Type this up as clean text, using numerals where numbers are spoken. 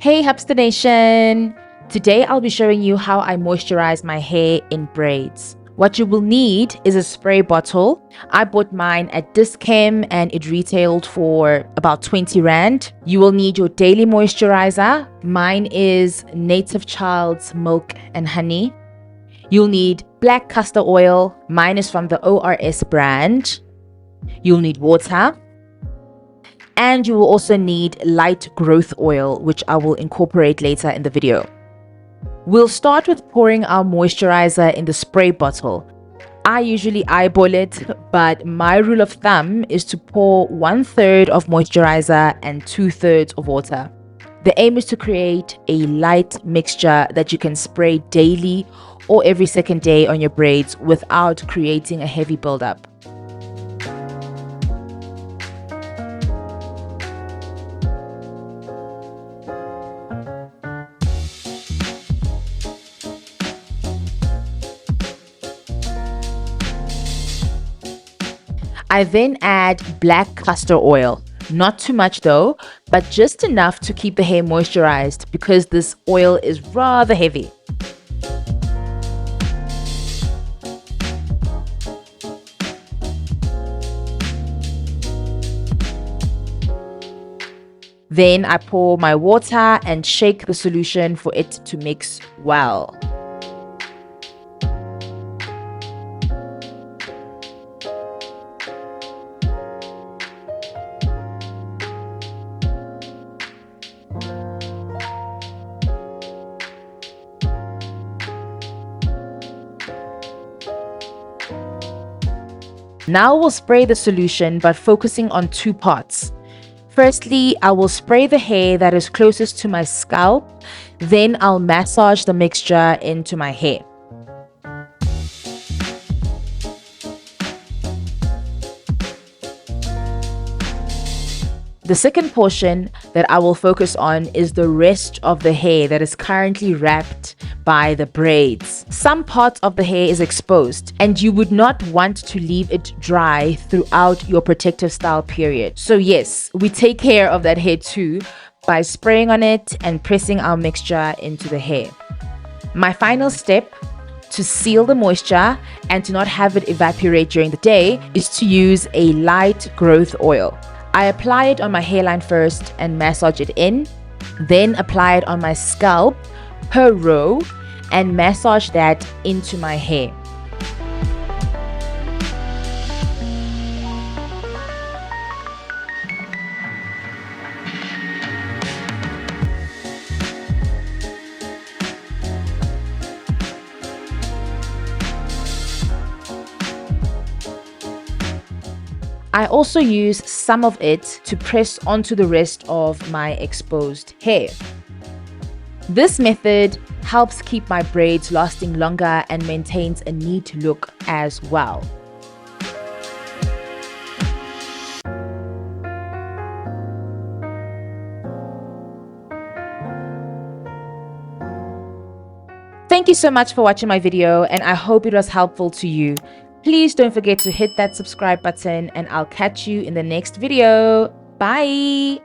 Hey Habster Nation! Today I'll be showing you how I moisturize my hair in braids. What you will need is a spray bottle. I bought mine at Dischem and it retailed for about 20 Rand. You will need your daily moisturizer. Mine is Native Child's Milk and Honey. You'll need black castor oil. Mine is from the ORS brand. You'll need water. And you will also need light growth oil, which I will incorporate later in the video. We'll start with pouring our moisturizer in the spray bottle. I usually eyeball it, but my rule of thumb is to pour 1/3 of moisturizer and 2/3 of water. The aim is to create a light mixture that you can spray daily or every second day on your braids without creating a heavy buildup. I then add black castor oil. Not too much though, but just enough to keep the hair moisturized because this oil is rather heavy. Then I pour my water and shake the solution for it to mix well. Now we'll spray the solution, but focusing on two parts. Firstly, I will spray the hair that is closest to my scalp, then I'll massage the mixture into my hair. The second portion that I will focus on is the rest of the hair that is currently wrapped by the braids. Some parts of the hair is exposed and you would not want to leave it dry throughout your protective style period. So yes, we take care of that hair too by spraying on it and pressing our mixture into the hair. My final step to seal the moisture and to not have it evaporate during the day is to use a light growth oil. I apply it on my hairline first and massage it in, then apply it on my scalp per row and massage that into my hair. I also use some of it to press onto the rest of my exposed hair. This method helps keep my braids lasting longer and maintains a neat look as well. Thank you so much for watching my video, and I hope it was helpful to you. Please don't forget to hit that subscribe button and I'll catch you in the next video. Bye!